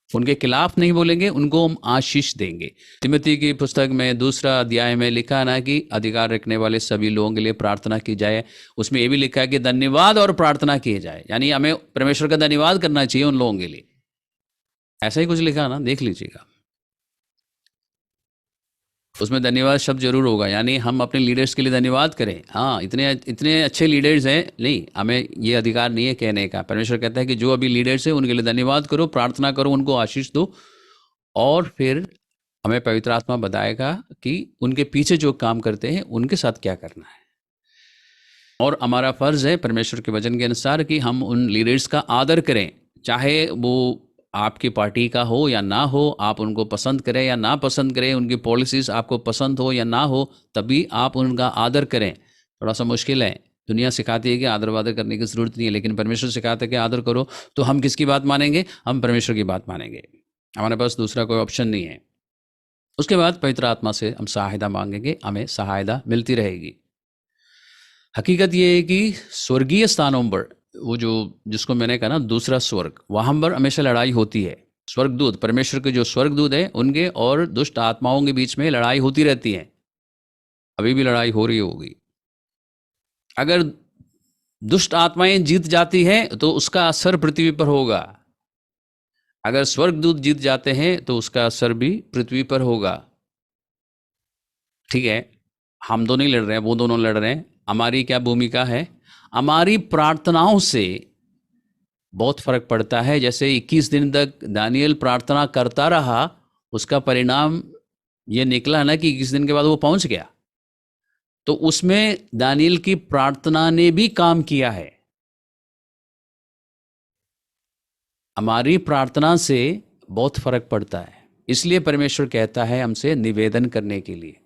उनके खिलाफ नहीं बोलेंगे, उनको हम आशीष देंगे। तिमोथी की पुस्तक में 2 अध्याय में लिखा है ना कि अधिकार रखने वाले सभी लोगों के लिए प्रार्थना की जाए। उसमें ये भी लिखा है कि धन्यवाद और प्रार्थना किए जाए, यानी हमें परमेश्वर का धन्यवाद करना चाहिए उन लोगों के लिए। ऐसा ही कुछ लिखा ना, देख लीजिएगा, उसमें धन्यवाद शब्द जरूर होगा। यानी हम अपने लीडर्स के लिए धन्यवाद करें। हाँ, इतने इतने अच्छे लीडर्स हैं, नहीं, हमें ये अधिकार नहीं है कहने का। परमेश्वर कहता है कि जो अभी लीडर्स हैं उनके लिए धन्यवाद करो, प्रार्थना करो, उनको आशीष दो। और फिर हमें पवित्र आत्मा बताएगा कि उनके पीछे जो काम करते हैं उनके साथ क्या करना है। और हमारा फ़र्ज़ है परमेश्वर के वचन के अनुसार कि हम उन लीडर्स का आदर करें, चाहे वो आपकी पार्टी का हो या ना हो, आप उनको पसंद करें या ना पसंद करें, उनकी पॉलिसीज़ आपको पसंद हो या ना हो, तभी आप उनका आदर करें। थोड़ा सा मुश्किल है, दुनिया सिखाती है कि आदर वादर करने की ज़रूरत नहीं है, लेकिन परमेश्वर सिखाता है कि आदर करो। तो हम किसकी बात मानेंगे? हम परमेश्वर की बात मानेंगे। हमारे पास दूसरा कोई ऑप्शन नहीं है। उसके बाद पवित्र आत्मा से हम सहायता मांगेंगे, हमें सहायता मिलती रहेगी। हकीकत ये है कि स्वर्गीय स्थानों पर, वो जो जिसको मैंने कहा ना दूसरा स्वर्ग, वहाँ पर हमेशा लड़ाई होती है। स्वर्गदूत, परमेश्वर के जो स्वर्गदूत हैं उनके और दुष्ट आत्माओं के बीच में लड़ाई होती रहती है। अभी भी लड़ाई हो रही होगी। अगर दुष्ट आत्माएं जीत जाती हैं तो उसका असर पृथ्वी पर होगा। अगर स्वर्गदूत जीत जाते हैं तो उसका असर भी पृथ्वी पर होगा। ठीक है, हम दोनों ही लड़ रहे हैं, वो दोनों लड़ रहे हैं। हमारी क्या भूमिका है? हमारी प्रार्थनाओं से बहुत फर्क पड़ता है। जैसे 21 दिन तक दानियल प्रार्थना करता रहा, उसका परिणाम ये निकला ना कि 21 दिन के बाद वो पहुंच गया। तो उसमें दानियल की प्रार्थना ने भी काम किया है। हमारी प्रार्थना से बहुत फर्क पड़ता है। इसलिए परमेश्वर कहता है हमसे निवेदन करने के लिए।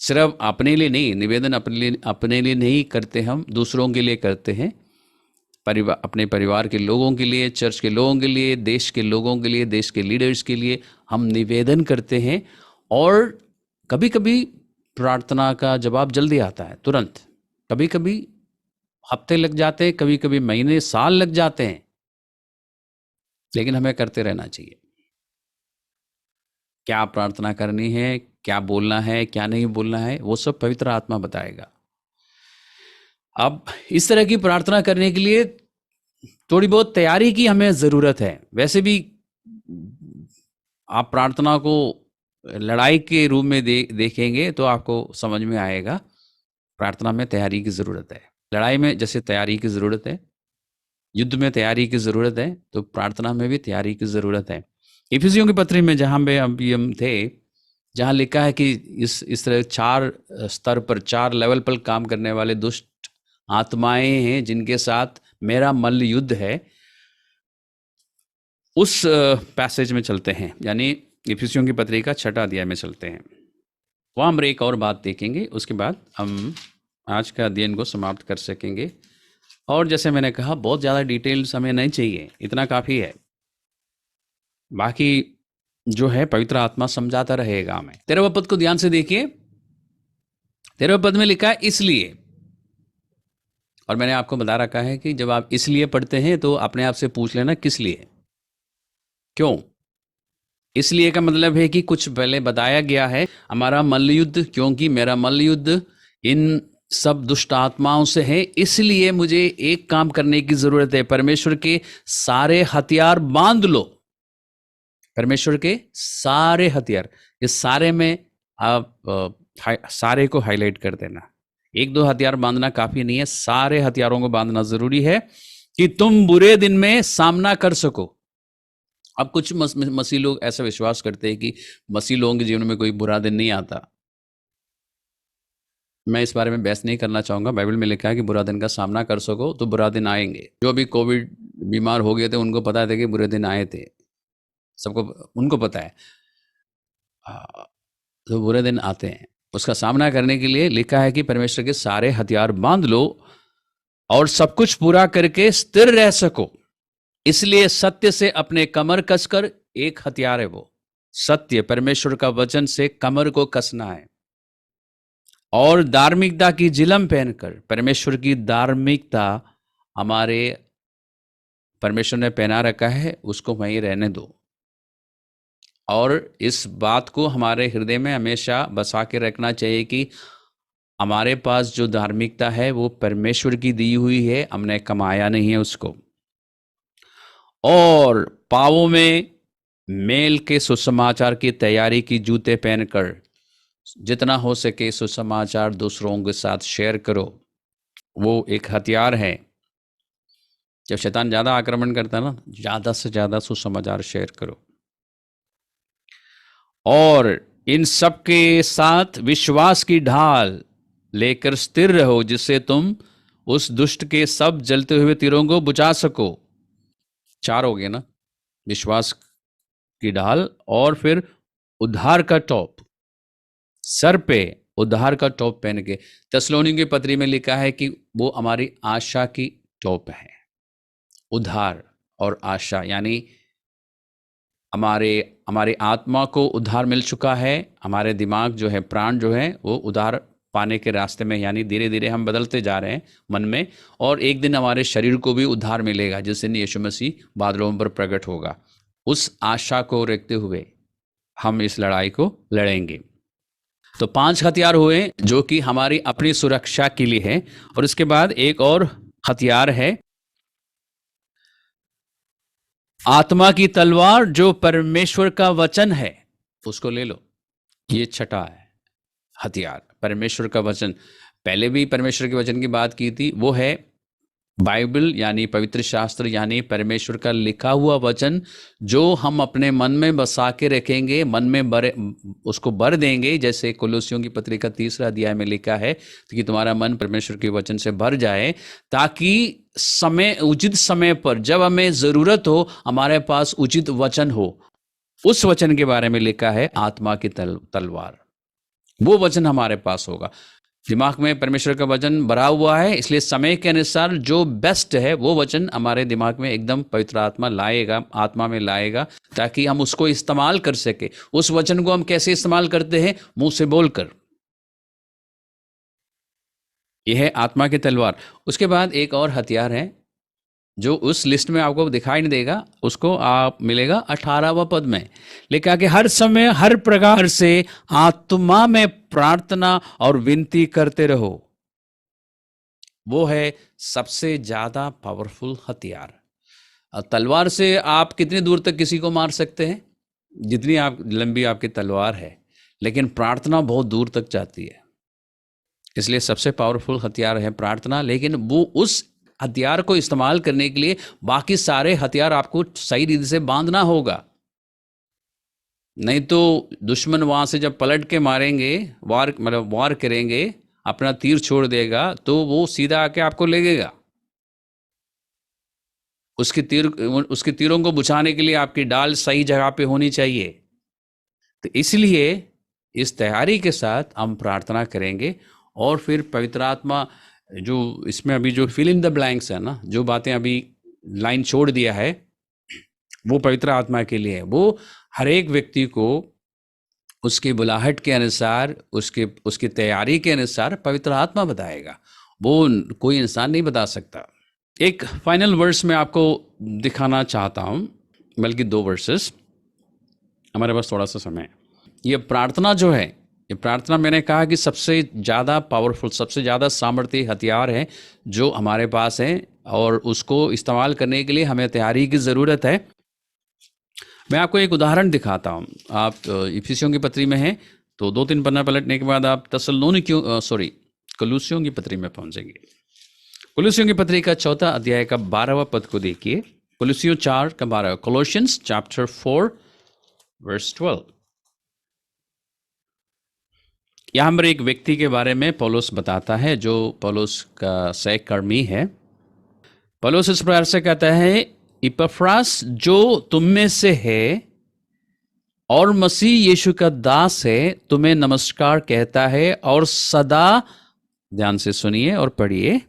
सिर्फ अपने लिए नहीं, निवेदन अपने लिए नहीं करते, हम दूसरों के लिए करते हैं। अपने परिवार के लोगों के लिए, चर्च के लोगों के लिए, देश के लोगों के लिए, देश के लीडर्स के लिए हम निवेदन करते हैं। और कभी कभी प्रार्थना का जवाब जल्दी आता है, तुरंत। कभी कभी हफ्ते लग जाते हैं, कभी कभी महीने, साल लग जाते हैं, लेकिन हमें करते रहना चाहिए। क्या प्रार्थना करनी है, क्या बोलना है, क्या नहीं बोलना है, वो सब पवित्र आत्मा बताएगा। अब इस तरह की प्रार्थना करने के लिए थोड़ी बहुत तैयारी की हमें ज़रूरत है। वैसे भी आप प्रार्थना को लड़ाई के रूप में देखेंगे तो आपको समझ में आएगा, प्रार्थना में तैयारी की ज़रूरत है। लड़ाई में जैसे तैयारी की ज़रूरत है, युद्ध में तैयारी की ज़रूरत है, तो प्रार्थना में भी तैयारी की ज़रूरत है। इफिसियों की पत्री में जहाँ पे अभी हम थे, जहाँ लिखा है कि इस तरह 4 स्तर पर, 4 लेवल पर काम करने वाले दुष्ट आत्माएं हैं जिनके साथ मेरा मल्ल युद्ध है। उस पैसेज में चलते हैं, यानी इफिसियों की पत्री का 6 अध्याय में चलते हैं। वहाँ हम एक और बात देखेंगे, उसके बाद हम आज का अध्ययन को समाप्त कर सकेंगे। और जैसे मैंने कहा, बहुत ज़्यादा डिटेल्स हमें नहीं चाहिए, इतना काफ़ी है। बाकी जो है पवित्र आत्मा समझाता रहेगा हमें। 13वें पद को ध्यान से देखिए। 13वें पद में लिखा है इसलिए। और मैंने आपको बता रखा है कि जब आप इसलिए पढ़ते हैं तो अपने आप से पूछ लेना किस लिए, क्यों। इसलिए का मतलब है कि कुछ पहले बताया गया है, हमारा मल्लयुद्ध, क्योंकि मेरा मल्लयुद्ध इन सब दुष्ट आत्माओं से है, इसलिए मुझे एक काम करने की जरूरत है। परमेश्वर के सारे हथियार बांध लो। परमेश्वर के सारे हथियार, इस सारे में आप सारे को हाईलाइट कर देना। 1-2 हथियार बांधना काफी नहीं है, सारे हथियारों को बांधना जरूरी है कि तुम बुरे दिन में सामना कर सको। अब कुछ मसीह लोग ऐसा विश्वास करते हैं कि मसीह लोगों के जीवन में कोई बुरा दिन नहीं आता। मैं इस बारे में बहस नहीं करना चाहूँगा। बाइबल में लिखा है कि बुरा दिन का सामना कर सको तो बुरा दिन आएंगे। जो भी कोविड बीमार हो गए थे उनको पता था कि बुरे दिन आए थे, सबको उनको पता है। तो बुरे दिन आते हैं, उसका सामना करने के लिए लिखा है कि परमेश्वर के सारे हथियार बांध लो और सब कुछ पूरा करके स्थिर रह सको। इसलिए सत्य से अपने कमर कसकर, एक हथियार है वो सत्य, परमेश्वर का वचन से कमर को कसना है। और धार्मिकता की जिलम पहनकर, परमेश्वर की धार्मिकता हमारे परमेश्वर ने पहना रखा है, उसको वहीं रहने दो। और इस बात को हमारे हृदय में हमेशा बसा के रखना चाहिए कि हमारे पास जो धार्मिकता है वो परमेश्वर की दी हुई है, हमने कमाया नहीं है उसको। और पावों में मेल के सुसमाचार की तैयारी की जूते पहनकर जितना हो सके सुसमाचार दूसरों के साथ शेयर करो। वो एक हथियार है। जब शैतान ज्यादा आक्रमण करता है ना, ज्यादा से ज्यादा सुसमाचार शेयर करो। और इन सब के साथ विश्वास की ढाल लेकर स्थिर रहो, जिससे तुम उस दुष्ट के सब जलते हुए तीरों को बुझा सको। 4 हो गए ना, विश्वास की ढाल और फिर उद्धार का टॉप सर पे, उद्धार का टोप पहन के। थिस्सलुनीके की पत्री में लिखा है कि वो हमारी आशा की टोप है। उद्धार और आशा यानी हमारे आत्मा को उद्धार मिल चुका है, हमारे दिमाग जो है, प्राण जो है, वो उद्धार पाने के रास्ते में, यानी धीरे धीरे हम बदलते जा रहे हैं मन में, और एक दिन हमारे शरीर को भी उद्धार मिलेगा जिस दिन यीशु मसीह बादलों पर प्रकट होगा। उस आशा को रखते हुए हम इस लड़ाई को लड़ेंगे। तो 5 हथियार हुए जो कि हमारी अपनी सुरक्षा के लिए है। और इसके बाद एक और हथियार है, आत्मा की तलवार जो परमेश्वर का वचन है, उसको ले लो। ये छठा है हथियार, परमेश्वर का वचन। पहले भी परमेश्वर के वचन की बात की थी, वो है बाइबल यानी पवित्र शास्त्र, यानी परमेश्वर का लिखा हुआ वचन जो हम अपने मन में बसा के रखेंगे, मन में उसको भर देंगे। जैसे कुलुस्सियों की पत्री का 3 अध्याय में लिखा है कि तुम्हारा मन परमेश्वर के वचन से भर जाए, ताकि उचित समय पर जब हमें जरूरत हो, हमारे पास उचित वचन हो। उस वचन के बारे में लिखा है आत्मा की तलवार। वो वचन हमारे पास होगा, दिमाग में परमेश्वर का वचन भरा हुआ है, इसलिए समय के अनुसार जो बेस्ट है वो वचन हमारे दिमाग में एकदम पवित्र आत्मा लाएगा, आत्मा में लाएगा, ताकि हम उसको इस्तेमाल कर सके। उस वचन को हम कैसे इस्तेमाल करते हैं? मुंह से बोलकर। यह है आत्मा की तलवार। उसके बाद एक और हथियार है जो उस लिस्ट में आपको दिखाई नहीं देगा, उसको आप मिलेगा 18वां पद में। लिखा कि हर समय हर प्रकार से आत्मा में प्रार्थना और विनती करते रहो। वो है सबसे ज्यादा पावरफुल हथियार। तलवार से आप कितनी दूर तक किसी को मार सकते हैं? जितनी लंबी आपकी तलवार है, लेकिन प्रार्थना बहुत दूर तक जाती है। इसलिए सबसे पावरफुल हथियार है प्रार्थना। लेकिन वो उस हथियार को इस्तेमाल करने के लिए बाकी सारे हथियार आपको सही रीति से बांधना होगा, नहीं तो दुश्मन वहां से जब पलट के मारेंगे, वार करेंगे, अपना तीर छोड़ देगा, तो वो सीधा आके आपको लगेगा। उसके तीरों को बुझाने के लिए आपकी डाल सही जगह पे होनी चाहिए। तो इसलिए इस तैयारी के साथ हम प्रार्थना करेंगे, और फिर पवित्र आत्मा जो इसमें अभी जो फिल इन द ब्लैंक्स है ना, जो बातें अभी लाइन छोड़ दिया है, वो पवित्र आत्मा के लिए है। वो हर एक व्यक्ति को उसकी बुलाहट के अनुसार, उसकी तैयारी के अनुसार पवित्र आत्मा बताएगा, वो कोई इंसान नहीं बता सकता। एक फाइनल वर्स में आपको दिखाना चाहता हूँ, बल्कि 2 वर्सेस, हमारे पास थोड़ा सा समय है। ये प्रार्थना जो है, ये प्रार्थना मैंने कहा कि सबसे ज़्यादा पावरफुल, सबसे ज़्यादा सामर्थ्य हथियार है जो हमारे पास है, और उसको इस्तेमाल करने के लिए हमें तैयारी की ज़रूरत है। मैं आपको एक उदाहरण दिखाता हूँ। आप इफिसियों की पत्री में हैं, तो 2-3 पन्ना पलटने के बाद आप कुलुस्सियों की पत्री में पहुँचेंगे। कुलुस्सियों की पत्री का 4 अध्याय का 12वां पद को देखिए। कुलुस्सियों 4 का 12, कोलोशियंस चैप्टर 4 वर्स 12। यहाँ पर एक व्यक्ति के बारे में पौलुस बताता है, जो पौलुस का सहकर्मी है। पौलुस इस प्रकार से कहता है, इपफ्रास जो तुम में से है और मसीह यीशु का दास है, तुम्हें नमस्कार कहता है, और सदा, ध्यान से सुनिए और पढ़िए,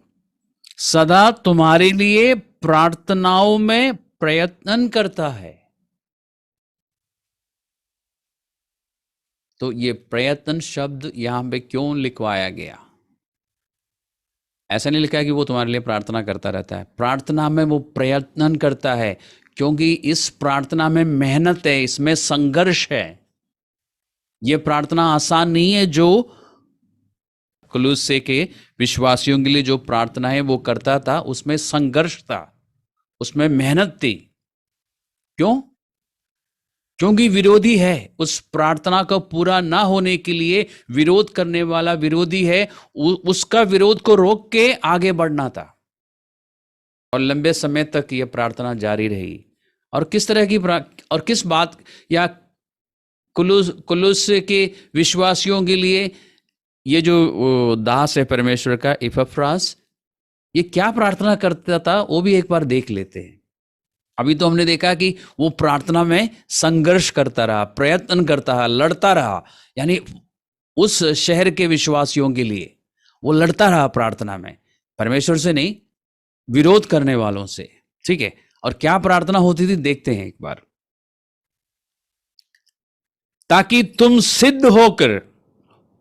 सदा तुम्हारे लिए प्रार्थनाओं में प्रयत्न करता है। तो ये प्रयत्न शब्द यहां पे क्यों लिखवाया गया? ऐसा नहीं लिखा है कि वो तुम्हारे लिए प्रार्थना करता रहता है। प्रार्थना में वो प्रयत्न करता है, क्योंकि इस प्रार्थना में मेहनत है, इसमें संघर्ष है। ये प्रार्थना आसान नहीं है। जो कुलुस्से के विश्वासियों के लिए जो प्रार्थना है वो करता था, उसमें संघर्ष था, उसमें मेहनत थी। क्यों? क्योंकि विरोधी है। उस प्रार्थना का पूरा ना होने के लिए विरोध करने वाला विरोधी है, उसका विरोध को रोक के आगे बढ़ना था। और लंबे समय तक यह प्रार्थना जारी रही। और किस तरह की और किस बात, या कुलुस के विश्वासियों के लिए ये जो दास है परमेश्वर का, इपफ्रास, ये क्या प्रार्थना करता था, वो भी एक बार देख लेते हैं। अभी तो हमने देखा कि वो प्रार्थना में संघर्ष करता रहा, प्रयत्न करता रहा, लड़ता रहा, यानी उस शहर के विश्वासियों के लिए वो लड़ता रहा प्रार्थना में, परमेश्वर से नहीं, विरोध करने वालों से। ठीक है, और क्या प्रार्थना होती थी देखते हैं एक बार। ताकि तुम सिद्ध होकर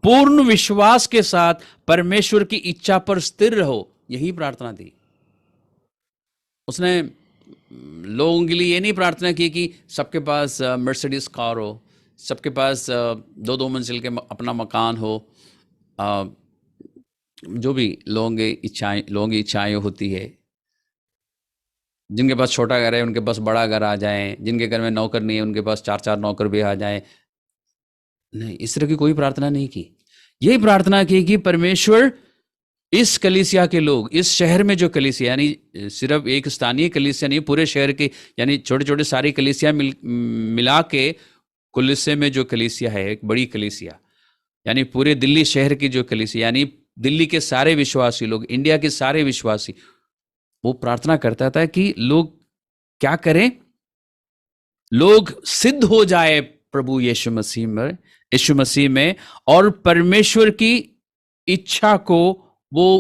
पूर्ण विश्वास के साथ परमेश्वर की इच्छा पर स्थिर रहो, यही प्रार्थना थी। उसने लोगों के लिए ये नहीं प्रार्थना की कि सबके पास मर्सिडीज कार हो, सबके पास दो दो मंजिल के अपना मकान हो, जो भी लोगों की इच्छाएं होती है। जिनके पास छोटा घर है उनके पास बड़ा घर आ जाए, जिनके घर में नौकर नहीं है उनके पास चार चार नौकर भी आ जाए। नहीं, इस तरह की कोई प्रार्थना नहीं की। यही प्रार्थना की कि परमेश्वर इस कलीसिया के लोग, इस शहर में जो कलीसिया, यानी सिर्फ एक स्थानीय कलीसिया नहीं, पूरे शहर के, यानी छोटे छोटे सारी कलीसिया मिला के कुलिसे में जो कलीसिया है, एक बड़ी कलीसिया, यानी पूरे दिल्ली शहर की जो कलीसिया, यानी दिल्ली के सारे विश्वासी लोग, इंडिया के सारे विश्वासी, वो प्रार्थना करता था कि लोग क्या करें, लोग सिद्ध हो जाए प्रभु यीशु मसीह में, और परमेश्वर की इच्छा को वो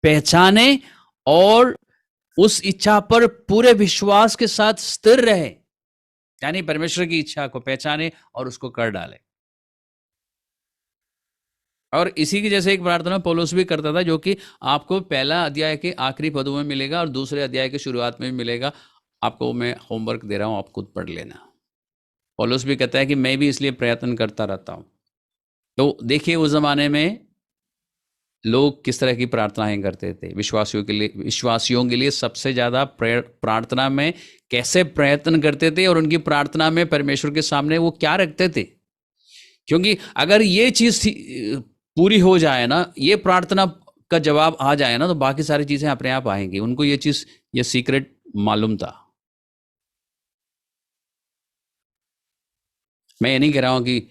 पहचाने और उस इच्छा पर पूरे विश्वास के साथ स्थिर रहे, यानी परमेश्वर की इच्छा को पहचाने और उसको कर डाले। और इसी की जैसे एक प्रार्थना पौलुस भी करता था, जो कि आपको पहला अध्याय के आखिरी पदों में मिलेगा और दूसरे अध्याय के शुरुआत में भी मिलेगा। आपको मैं होमवर्क दे रहा हूं, आप खुद पढ़ लेना। पौलुस भी कहता है कि मैं भी इसलिए प्रयत्न करता रहता हूं। तो देखिए उस जमाने में लोग किस तरह की प्रार्थनाएं करते थे विश्वासियों के लिए सबसे ज्यादा प्रार्थना में कैसे प्रयत्न करते थे, और उनकी प्रार्थना में परमेश्वर के सामने वो क्या रखते थे। क्योंकि अगर ये चीज पूरी हो जाए ना, ये प्रार्थना का जवाब आ जाए ना, तो बाकी सारी चीजें अपने आप आएंगी। उनको ये चीज, ये सीक्रेट मालूम था। मैं ये नहीं कह रहा हूं कि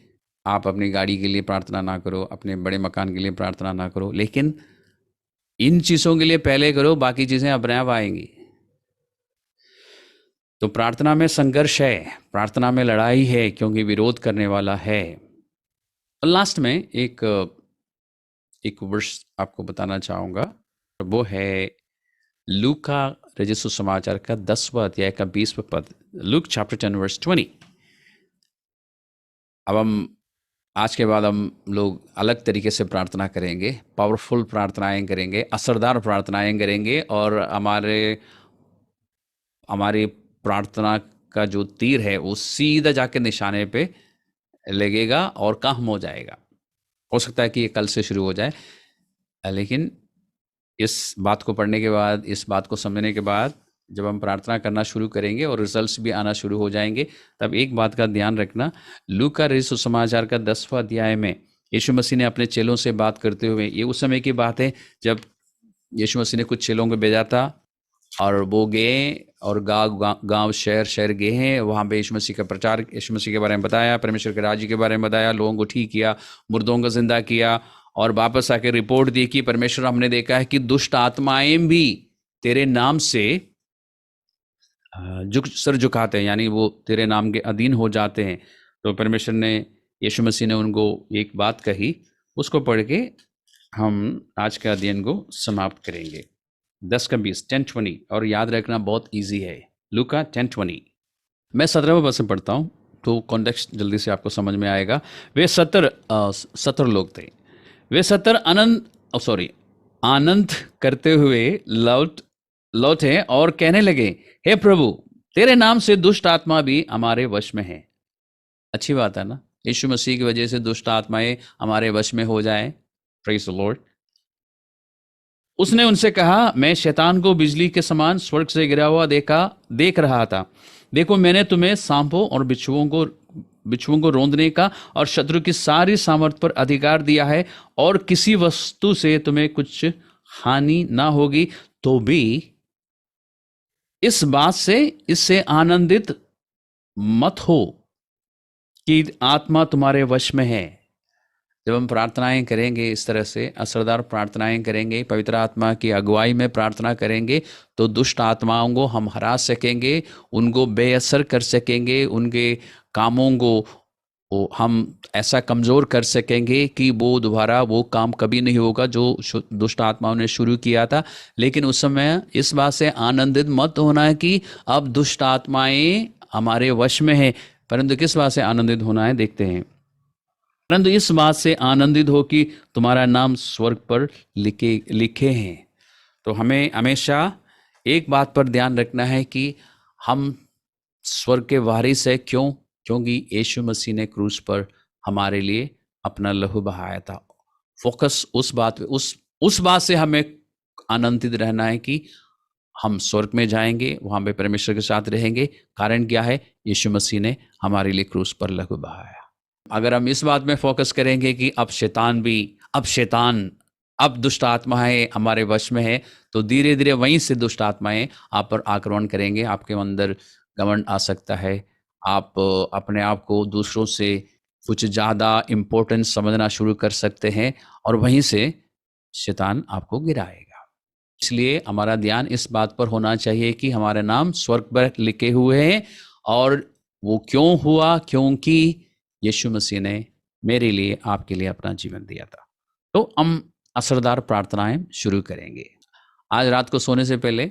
आप अपनी गाड़ी के लिए प्रार्थना ना करो, अपने बड़े मकान के लिए प्रार्थना ना करो, लेकिन इन चीजों के लिए पहले करो, बाकी चीजें अपने आप आएंगी। तो प्रार्थना में संघर्ष है, प्रार्थना में लड़ाई है, क्योंकि विरोध करने वाला है। और लास्ट में एक वर्ष आपको बताना चाहूंगा, वो है लूका रचित सुसमाचार का 10वां अध्याय का 20वां पद। Luke chapter 10 verse 20। अब हम आज के बाद हम लोग अलग तरीके से प्रार्थना करेंगे, पावरफुल प्रार्थनाएं करेंगे, असरदार प्रार्थनाएं करेंगे, और हमारी प्रार्थना का जो तीर है वो सीधा जाके निशाने पे लगेगा और काम हो जाएगा। हो सकता है कि ये कल से शुरू हो जाए, लेकिन इस बात को पढ़ने के बाद, इस बात को समझने के बाद, जब हम प्रार्थना करना शुरू करेंगे और रिजल्ट्स भी आना शुरू हो जाएंगे, तब एक बात का ध्यान रखना। लूका रचित सुसमाचार का 10वां अध्याय में यीशु मसीह ने अपने चेलों से बात करते हुए, ये उस समय की बात है जब यीशु मसीह ने कुछ चेलों को भेजा था, और वो गए और गांव शहर गए हैं, वहाँ पे यीशु मसीह का प्रचार, यीशु मसीह के बारे में बताया, परमेश्वर के राज्य के बारे में बताया, लोगों को ठीक किया, मुर्दों को जिंदा किया, और वापस आके रिपोर्ट दी कि परमेश्वर, हमने देखा है कि दुष्ट आत्माएं भी तेरे नाम से सर झुकाते हैं, यानी वो तेरे नाम के अधीन हो जाते हैं। तो परमेश्वर ने, यीशु मसीह ने उनको एक बात कही, उसको पढ़ के हम आज का अध्ययन को समाप्त करेंगे। 10 का 20, 10:20, और याद रखना बहुत इजी है। लूका 10:20। मैं 17वें पद से पढ़ता हूँ, तो कॉन्टेक्स्ट जल्दी से आपको समझ में आएगा। वे 70 लोग थे। वे 70 आनंद करते हुए लौटे और कहने लगे, हे प्रभु, तेरे नाम से दुष्ट आत्मा भी हमारे वश में है। अच्छी बात है ना, यीशु मसीह की वजह से दुष्ट आत्माएं हमारे वश में हो जाए। Praise the Lord. उसने उनसे कहा, मैं शैतान को बिजली के समान स्वर्ग से गिरा हुआ देख रहा था। देखो, मैंने तुम्हें सांपों और बिच्छुओं को रौंदने का और शत्रु की सारी सामर्थ पर अधिकार दिया है, और किसी वस्तु से तुम्हें कुछ हानि ना होगी। तो भी इस बात से, इससे आनंदित मत हो कि आत्मा तुम्हारे वश में है। जब हम प्रार्थनाएं करेंगे, इस तरह से असरदार प्रार्थनाएं करेंगे, पवित्र आत्मा की अगुवाई में प्रार्थना करेंगे, तो दुष्ट आत्माओं को हम हरा सकेंगे, उनको बेअसर कर सकेंगे, उनके कामों को वो हम ऐसा कमज़ोर कर सकेंगे कि वो दोबारा वो काम कभी नहीं होगा जो दुष्ट आत्माओं ने शुरू किया था। लेकिन उस समय इस बात से आनंदित मत होना है कि अब दुष्ट आत्माएं हमारे वश में हैं, परंतु किस बात से आनंदित होना है देखते हैं। परंतु इस बात से आनंदित हो कि तुम्हारा नाम स्वर्ग पर लिखे लिखे हैं। तो हमें हमेशा एक बात पर ध्यान रखना है कि हम स्वर्ग के वारिस है। क्यों? क्योंकि यीशु मसीह ने क्रूस पर हमारे लिए अपना लहू बहाया था। फोकस उस बात पे, उस बात से हमें आनंदित रहना है कि हम स्वर्ग में जाएंगे, वहां पे परमेश्वर के साथ रहेंगे। कारण क्या है? यीशु मसीह ने हमारे लिए क्रूस पर लहू बहाया। अगर हम इस बात में फोकस करेंगे कि अब दुष्ट आत्माएं हमारे वश में है, तो धीरे धीरे वहीं से दुष्ट आत्माएं आप पर आक्रमण करेंगे। आपके अंदर घमंड आ सकता है। आप अपने आप को दूसरों से कुछ ज़्यादा इम्पोर्टेंट समझना शुरू कर सकते हैं और वहीं से शैतान आपको गिराएगा। इसलिए हमारा ध्यान इस बात पर होना चाहिए कि हमारे नाम स्वर्ग पर लिखे हुए हैं। और वो क्यों हुआ? क्योंकि यीशु मसीह ने मेरे लिए, आपके लिए अपना जीवन दिया था। तो हम असरदार प्रार्थनाएं शुरू करेंगे। आज रात को सोने से पहले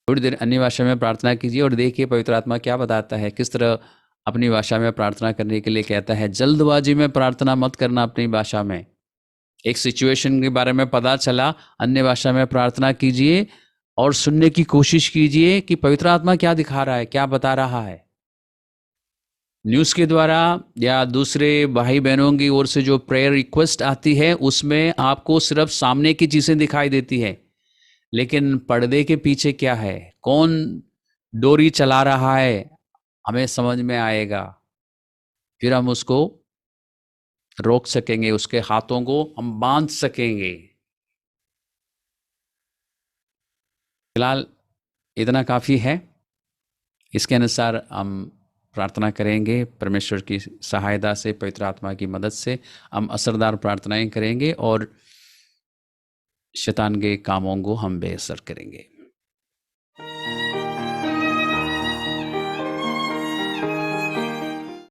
थोड़ी देर अन्य भाषा में प्रार्थना कीजिए और देखिए पवित्र आत्मा क्या बताता है, किस तरह अपनी भाषा में प्रार्थना करने के लिए कहता है। जल्दबाजी में प्रार्थना मत करना अपनी भाषा में। एक सिचुएशन के बारे में पता चला, अन्य भाषा में प्रार्थना कीजिए और सुनने की कोशिश कीजिए कि पवित्र आत्मा क्या दिखा रहा है, क्या बता रहा है। न्यूज़ के द्वारा या दूसरे भाई बहनों की ओर से जो प्रेयर रिक्वेस्ट आती है, उसमें आपको सिर्फ सामने की चीज़ें दिखाई देती है, लेकिन पर्दे के पीछे क्या है, कौन डोरी चला रहा है, हमें समझ में आएगा। फिर हम उसको रोक सकेंगे, उसके हाथों को हम बांध सकेंगे। फिलहाल इतना काफ़ी है। इसके अनुसार हम प्रार्थना करेंगे। परमेश्वर की सहायता से, पवित्र आत्मा की मदद से हम असरदार प्रार्थनाएं करेंगे और शैतान के कामों को हम बेअसर करेंगे।